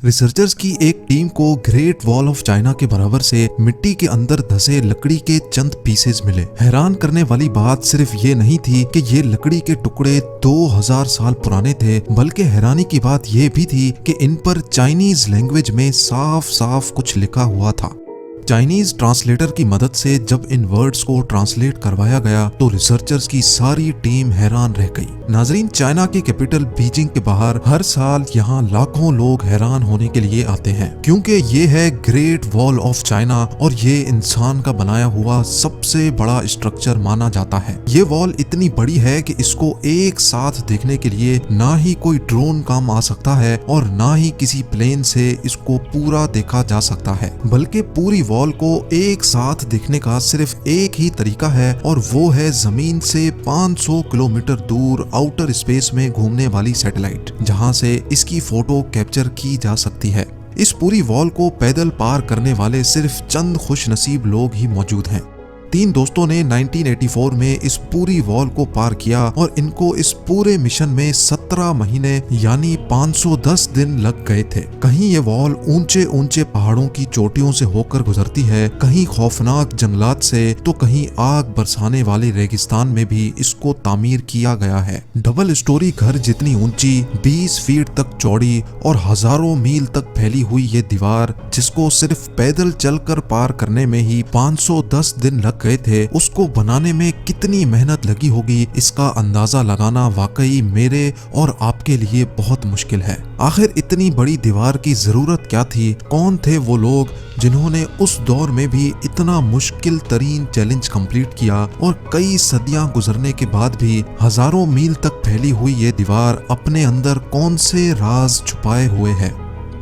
Researchers की एक team को ग्रेट वॉल ऑफ चाइना के बराबर से मिट्टी के अंदर धसे लकड़ी के चंद पीसेस मिले। हैरान करने वाली बात सिर्फ ये नहीं थी कि ये लकड़ी के टुकड़े 2000 साल पुराने थे, बल्कि हैरानी की बात ये भी थी कि इन पर चाइनीज लैंग्वेज में साफ साफ कुछ लिखा हुआ था। चाइनीज ट्रांसलेटर की मदद से जब इन वर्ड्स को ट्रांसलेट करवाया गया तो रिसर्चर्स की सारी टीम हैरान रह गई। नाजरीन, चाइना की कैपिटल बीजिंग के बाहर हर साल यहाँ लाखों लोग हैरान होने के लिए आते हैं, क्योंकि ये है ग्रेट वॉल ऑफ चाइना और ये इंसान का बनाया हुआ सबसे बड़ा स्ट्रक्चर माना जाता है। ये वॉल इतनी बड़ी है कि इसको एक साथ देखने के लिए ना ही कोई ड्रोन काम आ सकता है और ना ही किसी प्लेन से इसको पूरा देखा जा सकता है, बल्कि पूरी वॉल को एक साथ देखने का सिर्फ एक ही तरीका है और वो है जमीन से 500 किलोमीटर दूर आउटर स्पेस में घूमने वाली सैटेलाइट, जहां से इसकी फोटो कैप्चर की जा सकती है। इस पूरी वॉल को पैदल पार करने वाले सिर्फ चंद खुशनसीब लोग ही मौजूद हैं। 3 दोस्तों ने 1984 में इस पूरी वॉल को पार किया और इनको इस पूरे मिशन में 17 महीने यानी 510 दिन लग गए थे। कहीं ये वॉल ऊंचे ऊंचे पहाड़ों की चोटियों से होकर गुजरती है, कहीं खौफनाक जंगलात से, तो कहीं आग बरसाने वाले रेगिस्तान में भी इसको तामीर किया गया है। डबल स्टोरी घर जितनी ऊंची, 20 फीट तक चौड़ी और हजारों मील तक फैली हुई ये दीवार, जिसको सिर्फ पैदल चलकर पार करने में ही 510 दिन लग गए थे, उसको बनाने में कितनी मेहनत लगी होगी इसका अंदाजा लगाना वाकई मेरे और आपके लिए बहुत मुश्किल है। आखिर इतनी बड़ी दीवार की जरूरत क्या थी? कौन थे वो लोग जिन्होंने उस दौर में भी इतना मुश्किल तरीन चैलेंज कंप्लीट किया और कई सदियां गुजरने के बाद भी हजारों मील तक फैली हुई ये दीवार अपने अंदर कौन से राज छुपाए हुए है?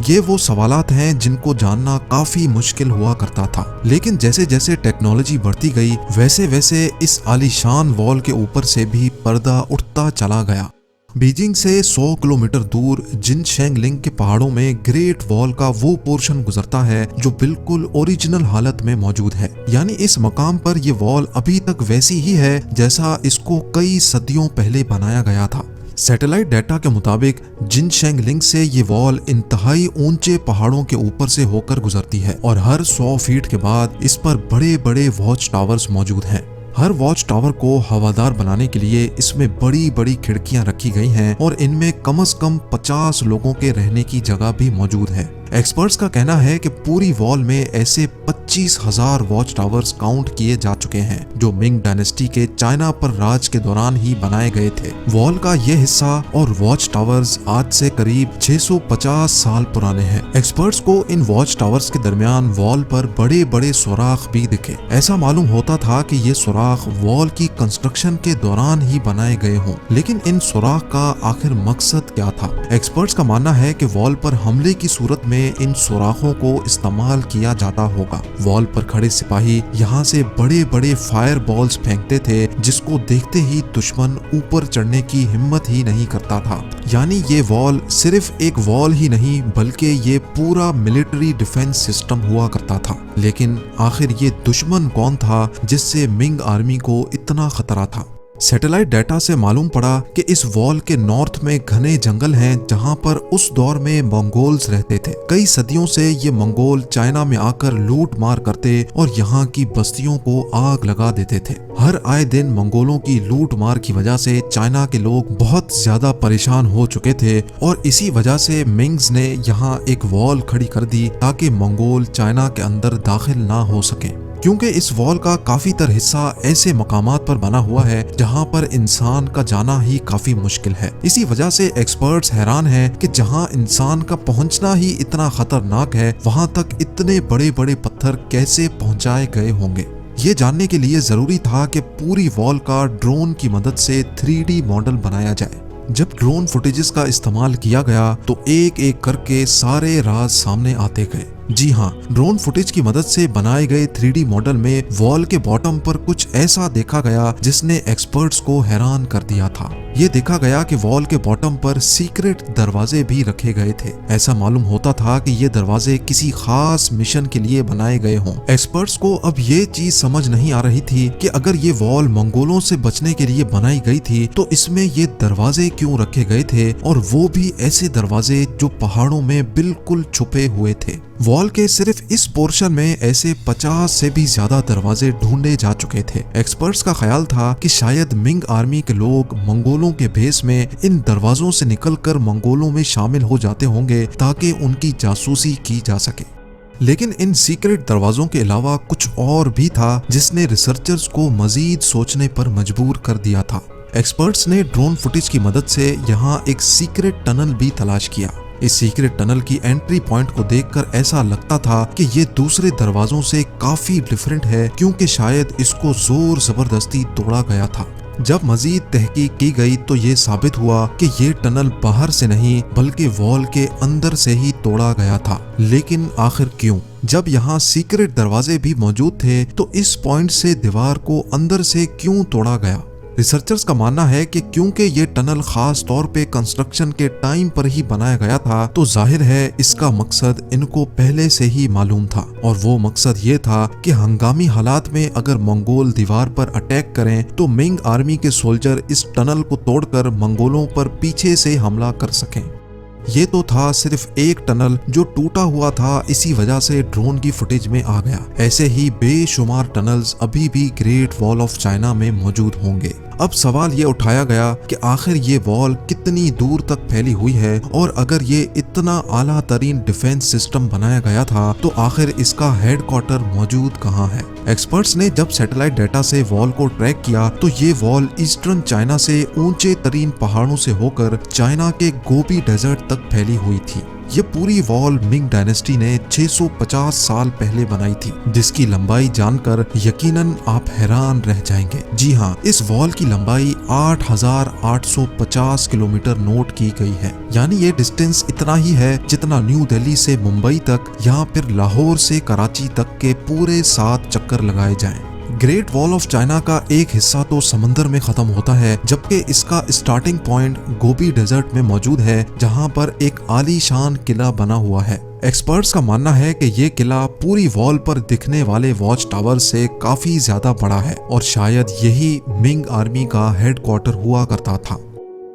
ये वो सवालात हैं जिनको जानना काफी मुश्किल हुआ करता था, लेकिन जैसे जैसे टेक्नोलॉजी बढ़ती गई वैसे वैसे इस आलीशान वॉल के ऊपर से भी पर्दा उठता चला गया। बीजिंग से 100 किलोमीटर दूर जिनशेंगलिंग के पहाड़ों में ग्रेट वॉल का वो पोर्शन गुजरता है जो बिल्कुल ओरिजिनल हालत में मौजूद है। यानी इस मकाम पर ये वॉल अभी तक वैसी ही है जैसा इसको कई सदियों पहले बनाया गया था। सैटेलाइट डाटा के मुताबिक जिनशेंगलिंग से ये वॉल इंतहाई ऊंचे पहाड़ों के ऊपर से होकर गुजरती है और हर 100 फीट के बाद इस पर बड़े बड़े वॉच टावर्स मौजूद हैं। हर वॉच टावर को हवादार बनाने के लिए इसमें बड़ी बड़ी खिड़कियां रखी गई हैं और इनमें कम से कम 50 लोगों के रहने की जगह भी मौजूद है। एक्सपर्ट्स का कहना है कि पूरी वॉल में ऐसे 25,000 वॉच टावर्स काउंट किए जा चुके हैं जो मिंग डायनेस्टी के चाइना पर राज के दौरान ही बनाए गए थे। वॉल का यह हिस्सा और वॉच टावर्स आज से करीब 650 साल पुराने हैं। एक्सपर्ट्स को इन वॉच टावर्स के दरमियान वॉल पर बड़े बड़े सुराख भी दिखे। ऐसा मालूम होता था कि ये सुराख वॉल की कंस्ट्रक्शन के दौरान ही बनाए गए हों, लेकिन इन सुराख का आखिर मकसद क्या था? एक्सपर्ट्स का मानना है कि वॉल पर हमले की सूरत में इन सुराखों को इस्तेमाल किया जाता होगा। वॉल पर खड़े सिपाही यहाँ से बड़े बड़े फायर बॉल्स फेंकते थे जिसको देखते ही दुश्मन ऊपर चढ़ने की हिम्मत ही नहीं करता था। यानी ये वॉल सिर्फ एक वॉल ही नहीं बल्कि ये पूरा मिलिट्री डिफेंस सिस्टम हुआ करता था। लेकिन आखिर ये दुश्मन कौन था जिससे मिंग आर्मी को इतना खतरा था? सैटेलाइट डाटा से मालूम पड़ा कि इस वॉल के नॉर्थ में घने जंगल हैं जहां पर उस दौर में मंगोल्स रहते थे। कई सदियों से ये मंगोल चाइना में आकर लूट मार करते और यहाँ की बस्तियों को आग लगा देते थे। हर आए दिन मंगोलों की लूट मार की वजह से चाइना के लोग बहुत ज्यादा परेशान हो चुके थे और इसी वजह से मिंग्स ने यहाँ एक वॉल खड़ी कर दी ताकि मंगोल चाइना के अंदर दाखिल ना हो सके, क्योंकि इस वॉल का काफी तर हिस्सा ऐसे मकामात पर बना हुआ है जहां पर इंसान का जाना ही काफी मुश्किल है। इसी वजह से एक्सपर्ट्स हैरान हैं कि जहां इंसान का पहुंचना ही इतना खतरनाक है वहां तक इतने बड़े बड़े पत्थर कैसे पहुंचाए गए होंगे। ये जानने के लिए जरूरी था कि पूरी वॉल का ड्रोन की मदद से 3D मॉडल बनाया जाए। जब ड्रोन फुटेजेस का इस्तेमाल किया गया तो एक एक करके सारे राज सामने आते गए। जी हाँ, ड्रोन फुटेज की मदद से बनाए गए 3D मॉडल में वॉल के बॉटम पर कुछ ऐसा देखा गया जिसने एक्सपर्ट्स को हैरान कर दिया था। ये देखा गया कि वॉल के बॉटम पर सीक्रेट दरवाजे भी रखे गए थे। ऐसा मालूम होता था कि ये दरवाजे किसी खास मिशन के लिए बनाए गए हों। एक्सपर्ट्स को अब ये चीज समझ नहीं आ रही थी कि अगर ये वॉल मंगोलों से बचने के लिए बनाई गई थी तो इसमें ये दरवाजे क्यों रखे गए थे, और वो भी ऐसे दरवाजे जो पहाड़ों में बिल्कुल छुपे हुए थे। वॉल के सिर्फ इस पोर्शन में ऐसे 50 से भी ज्यादा दरवाजे ढूंढे जा चुके थे। एक्सपर्ट्स का ख्याल था कि शायद मिंग आर्मी के लोग मंगोलों के भेस में इन दरवाजों से निकलकर मंगोलों में शामिल हो जाते होंगे ताकि उनकी जासूसी की जा सके। लेकिन इन सीक्रेट दरवाजों के अलावा कुछ और भी था जिसने रिसर्चर्स को मजीद सोचने पर मजबूर कर दिया था। एक्सपर्ट्स ने ड्रोन फुटेज की मदद से यहाँ एक सीक्रेट टनल भी तलाश किया। इस सीक्रेट टनल की एंट्री पॉइंट को देखकर ऐसा लगता था कि ये दूसरे दरवाजों से काफी डिफरेंट है, क्योंकि शायद इसको जोर जबरदस्ती तोड़ा गया था। जब मजीद तहकीक की गई तो ये साबित हुआ कि ये टनल बाहर से नहीं बल्कि वॉल के अंदर से ही तोड़ा गया था। लेकिन आखिर क्यों? जब यहाँ सीक्रेट दरवाजे भी मौजूद थे तो इस पॉइंट से दीवार को अंदर से क्यों तोड़ा गया? रिसर्चर्स का मानना है कि क्योंकि ये टनल खास तौर पे कंस्ट्रक्शन के टाइम पर ही बनाया गया था तो जाहिर है इसका मकसद इनको पहले से ही मालूम था, और वो मकसद ये था कि हंगामी हालात में अगर मंगोल दीवार पर अटैक करें तो मिंग आर्मी के सोल्जर इस टनल को तोड़कर मंगोलों पर पीछे से हमला कर सकें। ये तो था सिर्फ एक टनल जो टूटा हुआ था, इसी वजह से ड्रोन की फुटेज में आ गया। ऐसे ही बेशुमार टनल्स अभी भी ग्रेट वॉल ऑफ चाइना में मौजूद होंगे। अब सवाल ये उठाया गया कि आखिर ये वॉल कितनी दूर तक फैली हुई है, और अगर ये इतना आला तरीन डिफेंस सिस्टम बनाया गया था तो आखिर इसका हेडक्वार्टर मौजूद कहाँ है? एक्सपर्ट्स ने जब सैटेलाइट डाटा से वॉल को ट्रैक किया तो ये वॉल ईस्टर्न चाइना से ऊंचे तरीन पहाड़ों से होकर चाइना के गोबी डेजर्ट तक फैली हुई थी। ये पूरी वॉल मिंग डायनेस्टी ने 650 साल पहले बनाई थी, जिसकी लंबाई जानकर यकीनन आप हैरान रह जाएंगे। जी हाँ, इस वॉल की लंबाई 8,850 किलोमीटर नोट की गई है। यानी ये डिस्टेंस इतना ही है जितना न्यू दिल्ली से मुंबई तक या फिर लाहौर से कराची तक के पूरे 7 चक्कर लगाए जाएं। ग्रेट वॉल ऑफ चाइना का एक हिस्सा तो समंदर में खत्म होता है, जबकि इसका स्टार्टिंग पॉइंट गोबी डेजर्ट में मौजूद है, जहां पर एक आलीशान किला बना हुआ है। एक्सपर्ट्स का मानना है कि ये किला पूरी वॉल पर दिखने वाले वॉच टावर से काफी ज्यादा बड़ा है, और शायद यही मिंग आर्मी का हेडक्वार्टर हुआ करता था।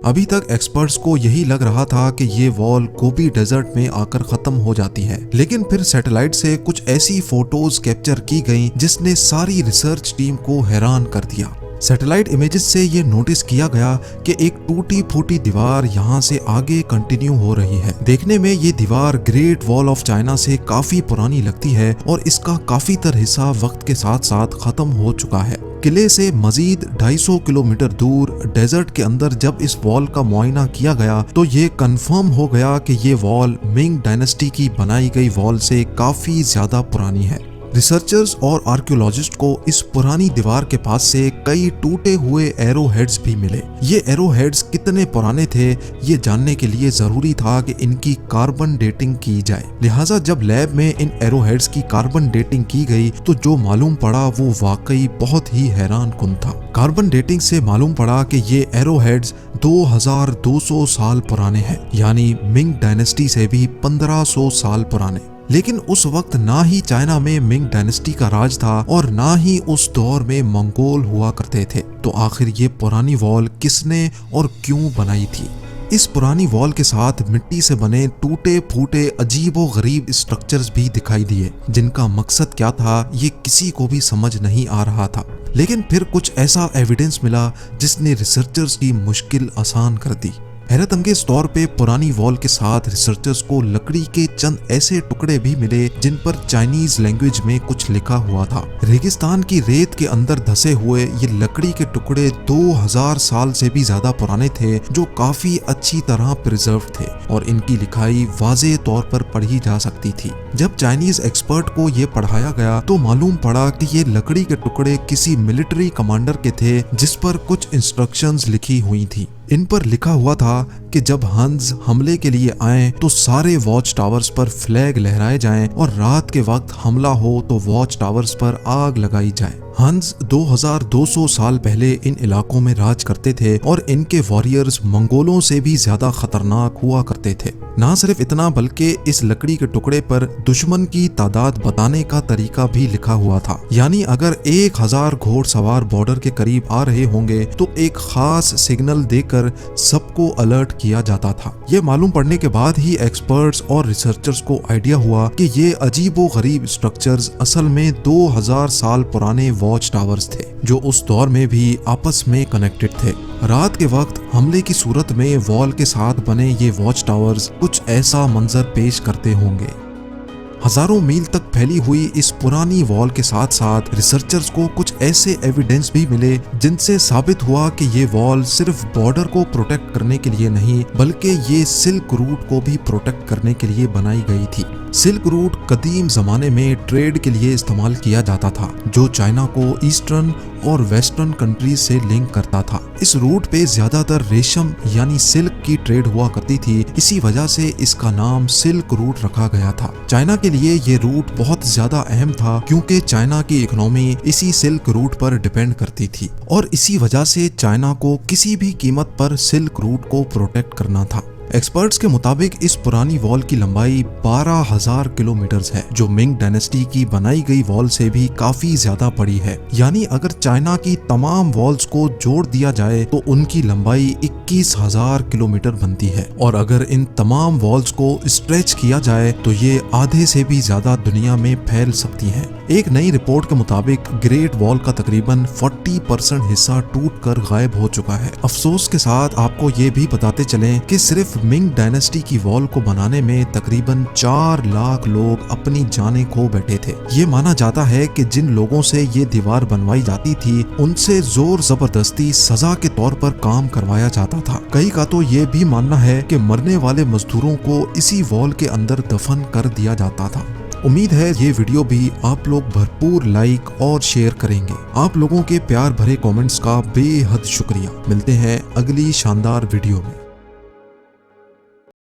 अभी तक एक्सपर्ट्स को यही लग रहा था कि ये वॉल गोबी डेजर्ट में आकर खत्म हो जाती है, लेकिन फिर सैटेलाइट से कुछ ऐसी फोटोज कैप्चर की गईं जिसने सारी रिसर्च टीम को हैरान कर दिया। सैटेलाइट इमेजेस से ये नोटिस किया गया कि एक टूटी फूटी दीवार यहाँ से आगे कंटिन्यू हो रही है। देखने में ये दीवार ग्रेट वॉल ऑफ चाइना से काफी पुरानी लगती है, और इसका काफी तर हिस्सा वक्त के साथ साथ खत्म हो चुका है। किले से मजीद 250 किलोमीटर दूर डेजर्ट के अंदर जब इस वॉल का मुआयना किया गया तो ये कंफर्म हो गया कि ये वॉल मिंग डायनेस्टी की बनाई गई वॉल से काफी ज्यादा पुरानी है। रिसर्चर्स और आर्कियोलॉजिस्ट को इस पुरानी दीवार के पास से कई टूटे हुए एरो हेड्स भी मिले। ये एरो हेड्स कितने पुराने थे ये जानने के लिए जरूरी था कि इनकी कार्बन डेटिंग की जाए। लिहाजा जब लैब में इन एरो हेड्स की कार्बन डेटिंग की गई तो जो मालूम पड़ा वो वाकई बहुत ही हैरान कुन था। कार्बन डेटिंग से मालूम पड़ा कि ये एरो हेड्स 2200 साल पुराने हैं, यानी मिंग डायनेस्टी से भी 1500 साल पुराने। लेकिन उस वक्त ना ही चाइना में मिंग डायनेस्टी का राज था और ना ही उस दौर में मंगोल हुआ करते थे। तो आखिर ये पुरानी वॉल किसने और क्यों बनाई थी? इस पुरानी वॉल के साथ मिट्टी से बने टूटे फूटे अजीबो गरीब स्ट्रक्चर्स भी दिखाई दिए, जिनका मकसद क्या था ये किसी को भी समझ नहीं आ रहा था। लेकिन फिर कुछ ऐसा एविडेंस मिला जिसने रिसर्चर्स की मुश्किल आसान कर दी। हैरत अंगेज तौर पे पुरानी वॉल के साथ रिसर्चर्स को लकड़ी के चंद ऐसे टुकड़े भी मिले जिन पर चाइनीज लैंग्वेज में कुछ लिखा हुआ था। रेगिस्तान की रेत के अंदर धसे हुए ये लकड़ी के टुकड़े 2000 साल से भी ज्यादा पुराने थे, जो काफी अच्छी तरह प्रिजर्व थे और इनकी लिखाई वाज़ेह तौर पर पढ़ी जा सकती थी। जब चाइनीज एक्सपर्ट को ये पढ़ाया गया तो मालूम पड़ा कि ये लकड़ी के टुकड़े किसी मिलिट्री कमांडर के थे जिस पर कुछ इंस्ट्रक्शंस लिखी हुई थी। इन पर लिखा हुआ था कि जब हंस हमले के लिए आए तो सारे वॉच टावर्स पर फ्लैग लहराए जाएं और रात के वक्त हमला हो तो वॉच टावर्स पर आग लगाई जाए। हंस 2200 साल पहले इन इलाकों में राज करते थे और इनके वॉरियर्स मंगोलों से भी ज्यादा खतरनाक हुआ करते थे। ना सिर्फ इतना बल्कि इस लकड़ी के टुकड़े पर दुश्मन की तादाद बताने का तरीका भी लिखा हुआ था, यानी अगर 1000 घोड़सवार बॉर्डर के करीब आ रहे होंगे तो एक खास सिग्नल देकर सबको अलर्ट किया जाता था। ये मालूम पड़ने के बाद ही एक्सपर्ट्स और रिसर्चर्स को आइडिया हुआ कि ये अजीबोगरीब स्ट्रक्चर्स असल में 2000 साल पुराने वॉच टावर्स थे जो उस दौर में भी आपस में कनेक्टेड थे। रात के वक्त हमले की सूरत में वॉल के साथ बने ये वॉच टावर्स कुछ ऐसा मंजर पेश करते होंगे। हजारों मील तक फैली हुई इस पुरानी वॉल के साथ साथ रिसर्चर्स को कुछ ऐसे एविडेंस भी मिले जिनसे साबित हुआ कि ये वॉल सिर्फ बॉर्डर को प्रोटेक्ट करने के लिए नहीं बल्कि ये सिल्क रूट को भी प्रोटेक्ट करने के लिए बनाई गई थी। सिल्क रूट कदीम जमाने में ट्रेड के लिए इस्तेमाल किया जाता था जो चाइना को ईस्टर्न और वेस्टर्न कंट्रीज से लिंक करता था। इस रूट पे ज्यादातर रेशम यानी सिल्क की ट्रेड हुआ करती थी, इसी वजह से इसका नाम सिल्क रूट रखा गया था। चाइना के लिए ये रूट बहुत ज्यादा अहम था क्योंकि चाइना की इकोनॉमी इसी सिल्क रूट पर डिपेंड करती थी और इसी वजह से चाइना को किसी भी कीमत पर सिल्क रूट को प्रोटेक्ट करना था। एक्सपर्ट्स के मुताबिक इस पुरानी वॉल की लंबाई 12,000 किलोमीटर है जो मिंग डायनेस्टी की बनाई गई वॉल से भी काफी ज्यादा बड़ी है। यानी अगर चाइना की तमाम वॉल्स को जोड़ दिया जाए तो उनकी लंबाई 21,000 किलोमीटर बनती है और अगर इन तमाम वॉल्स को स्ट्रेच किया जाए तो ये आधे से भी ज्यादा दुनिया में फैल सकती हैं। एक नई रिपोर्ट के मुताबिक ग्रेट वॉल का तकरीबन 40% हिस्सा टूटकर गायब हो चुका है। अफसोस के साथ आपको ये भी बताते चलें कि सिर्फ मिंग डायनेस्टी की वॉल को बनाने में तकरीबन 4 लाख लोग अपनी जानें खो बैठे थे। ये माना जाता है कि जिन लोगों से ये दीवार बनवाई जाती थी उनसे जोर जबरदस्ती सजा के तौर पर काम करवाया जाता था। कई का तो ये भी मानना है कि मरने वाले मजदूरों को इसी वॉल के अंदर दफन कर दिया जाता था। उम्मीद है ये वीडियो भी आप लोग भरपूर लाइक और शेयर करेंगे। आप लोगों के प्यार भरे कमेंट्स का बेहद शुक्रिया। मिलते हैं अगली शानदार वीडियो में।